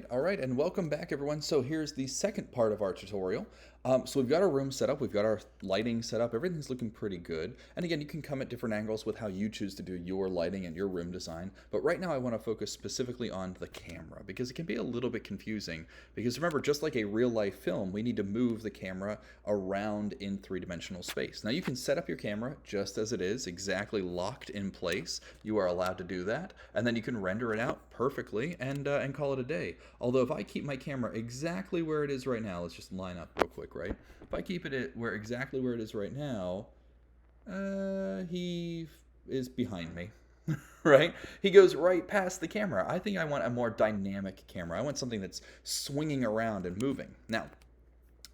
All right, and welcome back, everyone. So here's the second part of our tutorial. So we've got our room set up, we've got our lighting set up, everything's looking pretty good. And again, you can come at different angles with how you choose to do your lighting and your room design. But right now I want to focus specifically on the camera because it can be a little bit confusing. Because remember, just like a real life film, we need to move the camera around in three-dimensional space. Now you can set up your camera just as it is, exactly locked in place. You are allowed to do that. And then you can render it out perfectly and call it a day. Although if I keep my camera exactly where it is right now, let's just line up real quick, right? If I keep it at exactly where it is right now, he is behind me, right? He goes right past the camera. I think I want a more dynamic camera. I want something that's swinging around and moving. Now,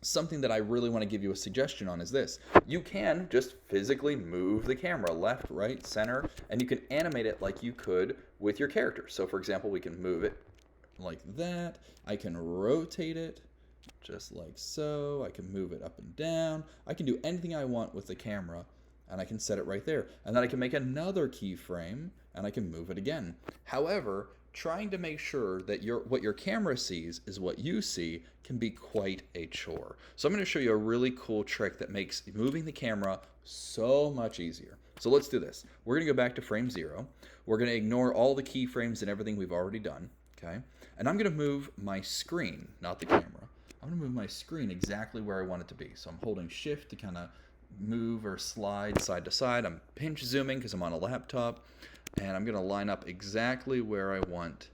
something that I really want to give you a suggestion on is this. You can just physically move the camera left, right, center, and you can animate it like you could with your character. So for example, we can move it like that. I can rotate it just like so. I can move it up and down. I can do anything I want with the camera, and I can set it right there. And then I can make another keyframe and I can move it again. However, trying to make sure that what your camera sees is what you see can be quite a chore. So I'm going to show you a really cool trick that makes moving the camera so much easier. So let's do this. We're going to go back to frame 0. We're going to ignore all the keyframes and everything we've already done. Okay? And I'm going to move my screen, not the camera. I'm going to move my screen exactly where I want it to be. So I'm holding shift to kind of move or slide side to side. I'm pinch zooming because I'm on a laptop. And I'm going to line up exactly where I want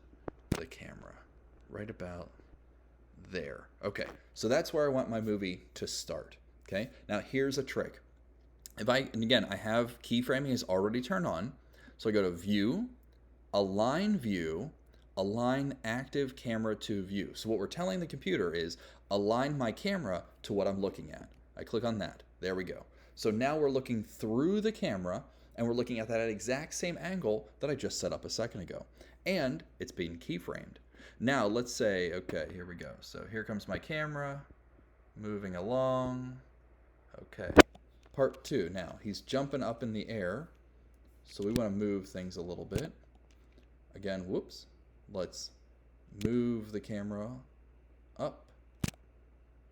the camera. Right about there. Okay, so that's where I want my movie to start. Okay, now here's a trick. And again, I have keyframing is already turned on. So I go to View, Align Active Camera to View. So what we're telling the computer is align my camera to what I'm looking at. I click on that. There we go. So now we're looking through the camera and we're looking at that exact same angle that I just set up a second ago. And it's being keyframed. Now let's say, okay, here we go. So here comes my camera moving along. Okay. Part 2. Now he's jumping up in the air. So we want to move things a little bit. Again, whoops. Let's move the camera up.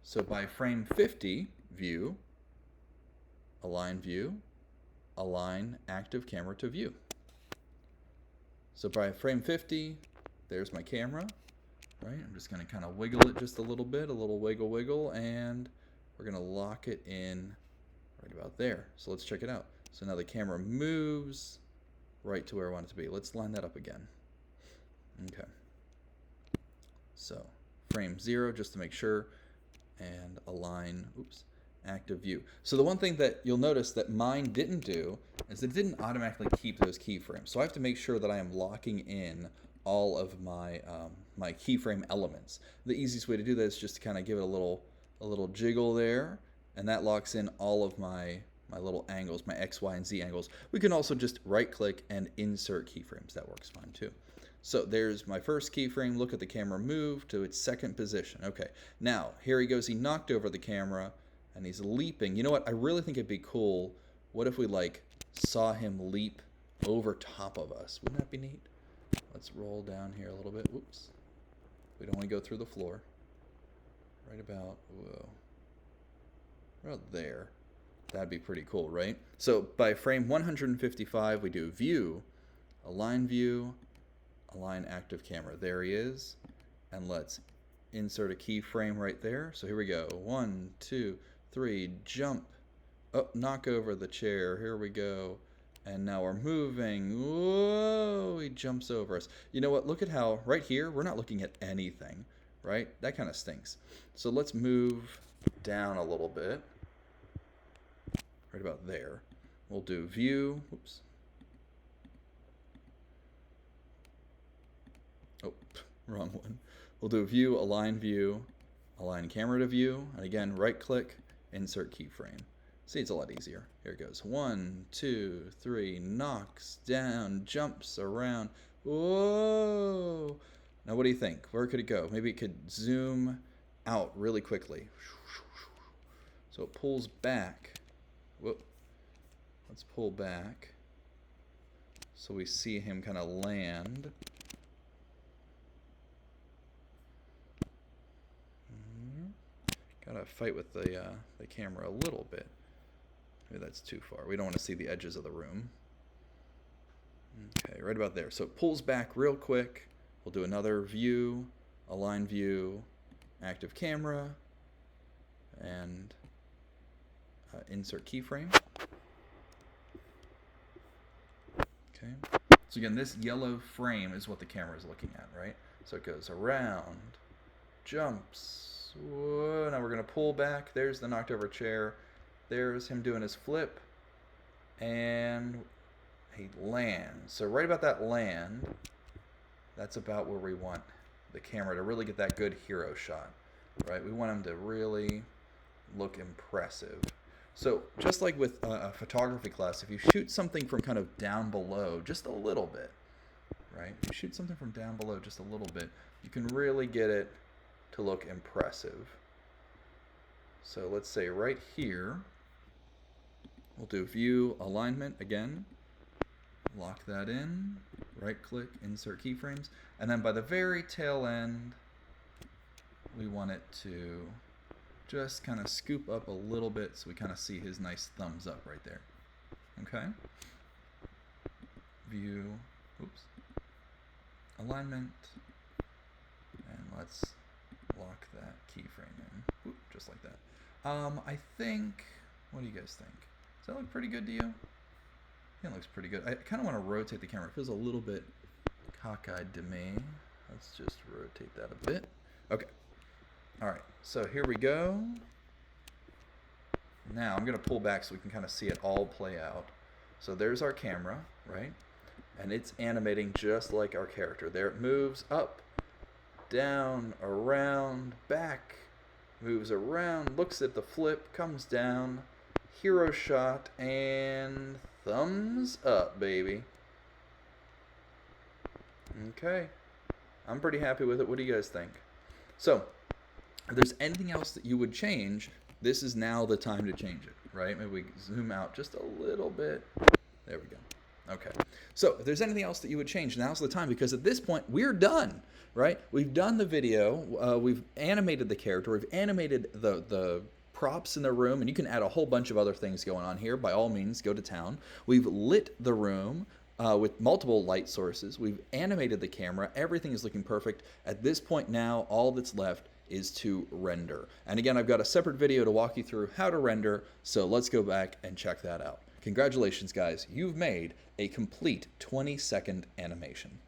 So by frame 50, View, Align Active Camera to View. So by frame 50, there's my camera, right? I'm just going to kind of wiggle it just a little bit, a little wiggle wiggle, and we're going to lock it in right about there. So let's check it out. So now the camera moves right to where I want it to be. Let's line that up again. Okay. So frame 0 just to make sure, and align, active view. So the one thing that you'll notice that mine didn't do is it didn't automatically keep those keyframes. So I have to make sure that I am locking in all of my my keyframe elements. The easiest way to do that is just to kind of give it a little jiggle there, and that locks in all of my little angles, my X, Y, and Z angles. We can also just right click and insert keyframes. That works fine too. So there's my first keyframe. Look at the camera move to its second position. Okay, now here he goes. He knocked over the camera and he's leaping. You know what? I really think it'd be cool. What if we saw him leap over top of us? Wouldn't that be neat? Let's roll down here a little bit. Whoops. We don't want to go through the floor. Right about, whoa. Right there. That'd be pretty cool, right? So by frame 155, we do View, Align Active Camera. There he is. And let's insert a keyframe right there. So here we go. 1, 2, 3, jump. Oh, knock over the chair. Here we go. And now we're moving. Whoa, he jumps over us. You know what? Look at how, right here, we're not looking at anything, right? That kind of stinks. So let's move down a little bit. Right about there. We'll do View. Oops. Oh, wrong one. We'll do View, Align Camera to View. And again, right click, insert keyframe. See, it's a lot easier. Here it goes. 1, 2, 3, knocks down, jumps around. Whoa! Now, what do you think? Where could it go? Maybe it could zoom out really quickly. So it pulls back. Whoop. Let's pull back so we see him kind of land. to fight with the camera a little bit. Maybe that's too far. We don't want to see the edges of the room. Okay, right about there. So it pulls back real quick. We'll do another view, align view, active camera, and insert keyframe. Okay. So again, this yellow frame is what the camera is looking at, right? So it goes around, jumps. Whoa, now we're going to pull back. There's the knocked over chair. There's him doing his flip. And he lands. So right about that land, that's about where we want the camera to really get that good hero shot, right? We want him to really look impressive. So just like with a photography class, if you shoot something from kind of down below just a little bit, right? If you shoot something from down below just a little bit, you can really get it to look impressive. So let's say right here, we'll do view alignment again. Lock that in, right click, insert keyframes, and then by the very tail end, we want it to just kind of scoop up a little bit so we kind of see his nice thumbs up right there. Okay? View, oops, alignment, and let's lock that keyframe in, oop, just like that. I think, what do you guys think? Does that look pretty good to you? It looks pretty good. I kind of want to rotate the camera. It feels a little bit cockeyed to me. Let's just rotate that a bit. Okay. All right. So here we go. Now I'm going to pull back so we can kind of see it all play out. So there's our camera, right? And it's animating just like our character. There it moves up, down, around, back, moves around, looks at the flip, comes down, hero shot, and thumbs up, baby. Okay. I'm pretty happy with it. What do you guys think? So, if there's anything else that you would change, this is now the time to change it, right? Maybe we zoom out just a little bit. There we go. Okay. So, if there's anything else that you would change, now's the time, because at this point, we're done, right? We've done the video. We've animated the character. We've animated the props in the room, and you can add a whole bunch of other things going on here. By all means, go to town. We've lit the room with multiple light sources. We've animated the camera. Everything is looking perfect. At this point now, all that's left is to render. And again, I've got a separate video to walk you through how to render, so let's go back and check that out. Congratulations, guys. You've made a complete 20-second animation.